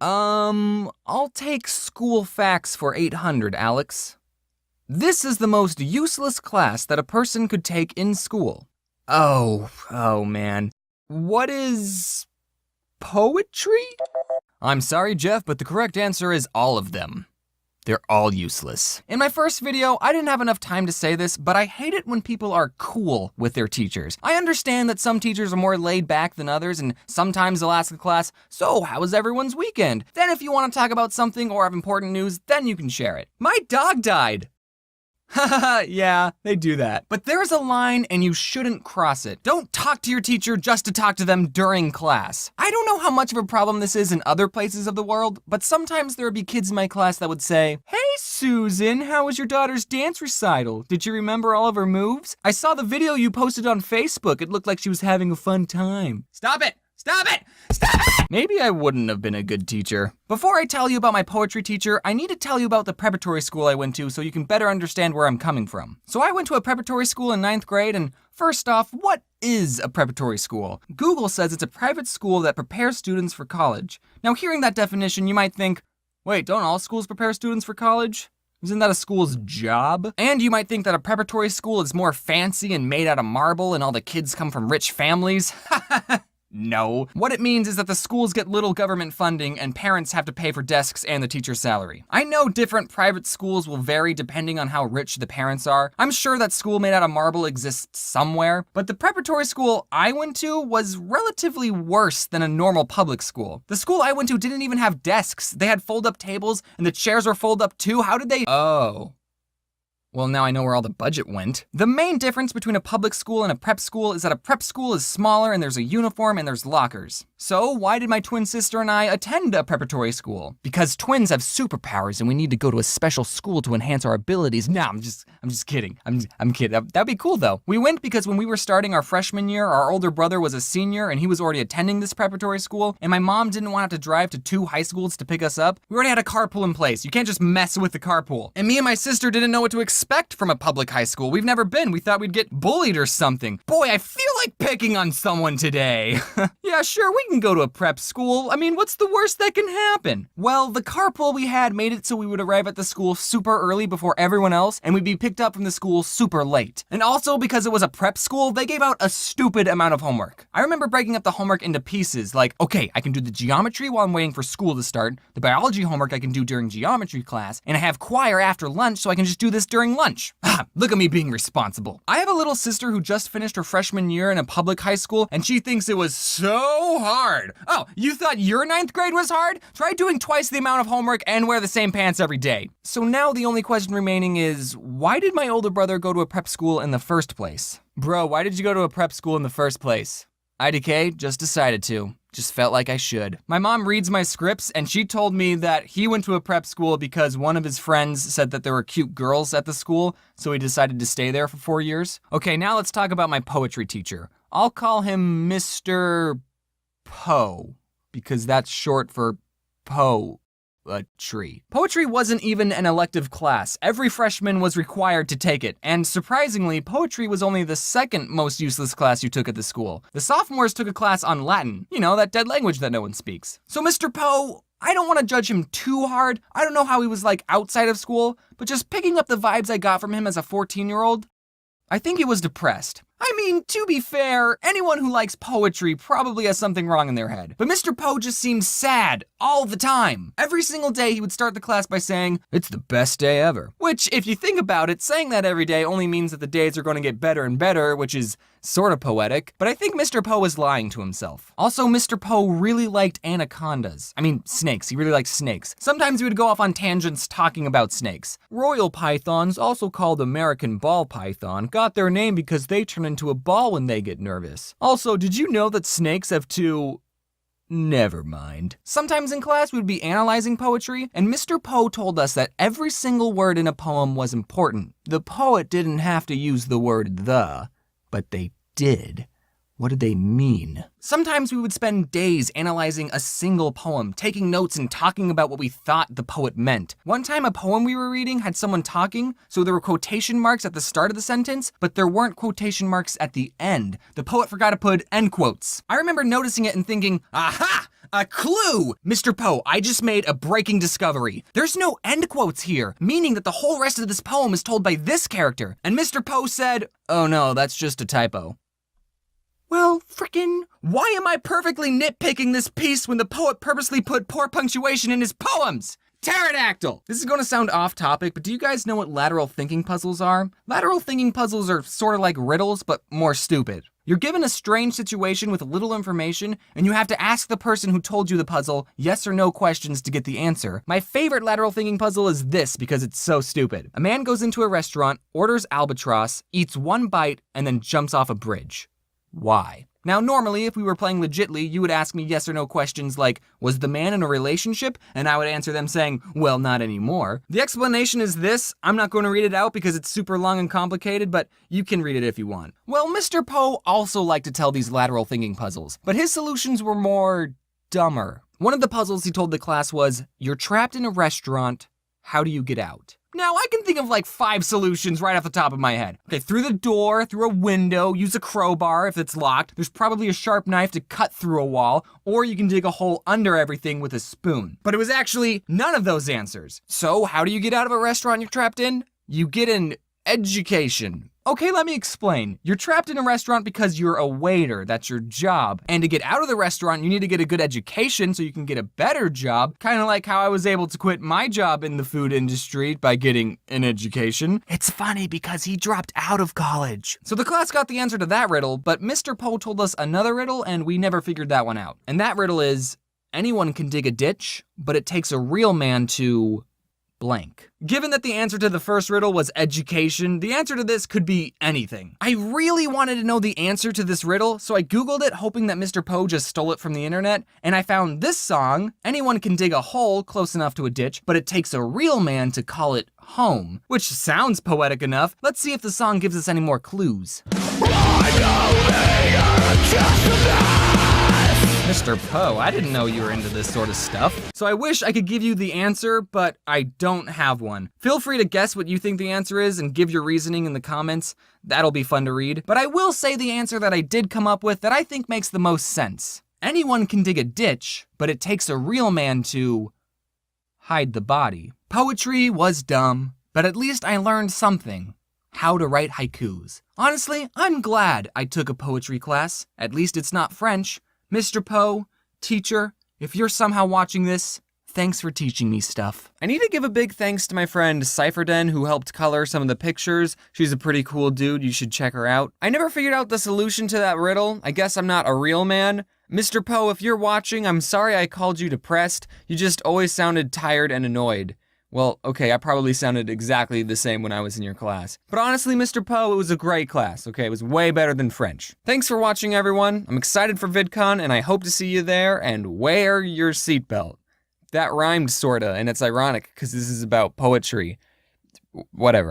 I'll take school facts for 800, Alex. This is the most useless class that a person could take in school. Oh man. What is poetry? I'm sorry, Jeff, but the correct answer is all of them. They're all useless. In my first video, I didn't have enough time to say this, but I hate it when people are cool with their teachers. I understand that some teachers are more laid back than others, and sometimes they'll ask the class, so how was everyone's weekend? Then if you want to talk about something or have important news, then you can share it. My dog died. Haha, yeah, they do that. But there's a line and you shouldn't cross it. Don't talk to your teacher just to talk to them during class. I don't know how much of a problem this is in other places of the world, but sometimes there would be kids in my class that would say, "Hey Susan, how was your daughter's dance recital? Did you remember all of her moves? I saw the video you posted on Facebook. It looked like she was having a fun time." Stop it! Stop it! Stop it! Maybe I wouldn't have been a good teacher. Before I tell you about my poetry teacher, I need to tell you about the preparatory school I went to so you can better understand where I'm coming from. So I went to a preparatory school in 9th grade, and first off, what is a preparatory school? Google says it's a private school that prepares students for college. Now, hearing that definition, you might think, wait, don't all schools prepare students for college? Isn't that a school's job? And you might think that a preparatory school is more fancy and made out of marble and all the kids come from rich families. No. What it means is that the schools get little government funding and parents have to pay for desks and the teacher's salary. I know different private schools will vary depending on how rich the parents are. I'm sure that school made out of marble exists somewhere, but the preparatory school I went to was relatively worse than a normal public school. The school I went to didn't even have desks. They had fold-up tables and the chairs were fold up too. How did they? Oh. Well, now I know where all the budget went. The main difference between a public school and a prep school is that a prep school is smaller and there's a uniform and there's lockers. So why did my twin sister and I attend a preparatory school? Because twins have superpowers and we need to go to a special school to enhance our abilities. Nah, I'm just kidding. I'm kidding. That'd be cool though. We went because when we were starting our freshman year, our older brother was a senior and he was already attending this preparatory school, and my mom didn't want to have to drive to 2 high schools to pick us up. We already had a carpool in place. You can't just mess with the carpool. And me and my sister didn't know what to expect from a public high school. We've never been. We thought we'd get bullied or something. Boy, I feel like picking on someone today. Yeah, sure, we can go to a prep school. I mean, what's the worst that can happen? Well, the carpool we had made it so we would arrive at the school super early before everyone else, and we'd be picked up from the school super late. And also, because it was a prep school, they gave out a stupid amount of homework. I remember breaking up the homework into pieces, like, okay, I can do the geometry while I'm waiting for school to start, the biology homework I can do during geometry class, and I have choir after lunch, so I can just do this during lunch. Look at me being responsible. I have a little sister who just finished her freshman year in a public high school, and she thinks it was so hard. Oh, you thought your 9th grade was hard? Try doing twice the amount of homework and wear the same pants every day. So now the only question remaining is, why did my older brother go to a prep school in the first place? Bro, why did you go to a prep school in the first place? IDK just decided to. Just felt like I should. My mom reads my scripts and she told me that he went to a prep school because one of his friends said that there were cute girls at the school, so he decided to stay there for 4 years. Okay, now let's talk about my poetry teacher. I'll call him Mr. Poe, because that's short for poetry. Poetry wasn't even an elective class. Every freshman was required to take it, and surprisingly, poetry was only the second most useless class you took at the school. The sophomores took a class on Latin, you know, that dead language that no one speaks. So Mr. Poe, I don't want to judge him too hard. I don't know how he was like outside of school, but just picking up the vibes I got from him as a 14-year-old, I think he was depressed. I mean, to be fair, anyone who likes poetry probably has something wrong in their head. But Mr. Poe just seemed sad all the time. Every single day he would start the class by saying, "It's the best day ever." Which, if you think about it, saying that every day only means that the days are going to get better and better, which is sort of poetic. But I think Mr. Poe was lying to himself. Also, Mr. Poe really liked anacondas. I mean, snakes. He really liked snakes. Sometimes he would go off on tangents talking about snakes. Royal pythons, also called American ball python, got their name because they turn into a ball when they get nervous. Also, did you know that snakes have two... Never mind. Sometimes in class we'd be analyzing poetry, and Mr. Poe told us that every single word in a poem was important. The poet didn't have to use the word "the," but they did. What did they mean? Sometimes we would spend days analyzing a single poem, taking notes and talking about what we thought the poet meant. One time a poem we were reading had someone talking, so there were quotation marks at the start of the sentence, but there weren't quotation marks at the end. The poet forgot to put end quotes. I remember noticing it and thinking, aha! A clue! Mr. Poe, I just made a breaking discovery. There's no end quotes here, meaning that the whole rest of this poem is told by this character. And Mr. Poe said, oh no, that's just a typo. Well, frickin', why am I perfectly nitpicking this piece when the poet purposely put poor punctuation in his poems? Pterodactyl! This is going to sound off topic, but do you guys know what lateral thinking puzzles are? Lateral thinking puzzles are sort of like riddles, but more stupid. You're given a strange situation with little information, and you have to ask the person who told you the puzzle yes or no questions to get the answer. My favorite lateral thinking puzzle is this because it's so stupid. A man goes into a restaurant, orders albatross, eats one bite, and then jumps off a bridge. Why? Now, normally, if we were playing legitly, you would ask me yes or no questions like, was the man in a relationship? And I would answer them saying, well, not anymore. The explanation is this. I'm not going to read it out because it's super long and complicated, but you can read it if you want. Well, Mr. Poe also liked to tell these lateral thinking puzzles, but his solutions were more dumber. One of the puzzles he told the class was, you're trapped in a restaurant, how do you get out? Now, I can think of like 5 solutions right off the top of my head. Okay, through the door, through a window, use a crowbar if it's locked. There's probably a sharp knife to cut through a wall, or you can dig a hole under everything with a spoon. But it was actually none of those answers. So, how do you get out of a restaurant you're trapped in? You get an education. Okay, let me explain. You're trapped in a restaurant because you're a waiter. That's your job. And to get out of the restaurant, you need to get a good education so you can get a better job. Kind of like how I was able to quit my job in the food industry by getting an education. It's funny because he dropped out of college. So the class got the answer to that riddle, but Mr. Poe told us another riddle and we never figured that one out. And that riddle is, anyone can dig a ditch, but it takes a real man to blank. Given that the answer to the first riddle was education, the answer to this could be anything. I really wanted to know the answer to this riddle, so I Googled it hoping that Mr. Poe just stole it from the internet, and I found this song, anyone can dig a hole close enough to a ditch, but it takes a real man to call it home. Which sounds poetic enough. Let's see if the song gives us any more clues. Mr. Poe, I didn't know you were into this sort of stuff. So I wish I could give you the answer, but I don't have one. Feel free to guess what you think the answer is and give your reasoning in the comments. That'll be fun to read. But I will say the answer that I did come up with that I think makes the most sense. Anyone can dig a ditch, but it takes a real man to hide the body. Poetry was dumb, but at least I learned something. How to write haikus. Honestly, I'm glad I took a poetry class. At least it's not French. Mr. Poe, teacher, if you're somehow watching this, thanks for teaching me stuff. I need to give a big thanks to my friend Cypherden who helped color some of the pictures. She's a pretty cool dude, you should check her out. I never figured out the solution to that riddle. I guess I'm not a real man. Mr. Poe, if you're watching, I'm sorry I called you depressed. You just always sounded tired and annoyed. Well, okay, I probably sounded exactly the same when I was in your class. But honestly, Mr. Poe, it was a great class, okay? It was way better than French. Thanks for watching, everyone. I'm excited for VidCon, and I hope to see you there, and wear your seatbelt. That rhymed, sorta, and it's ironic, because this is about poetry. Whatever.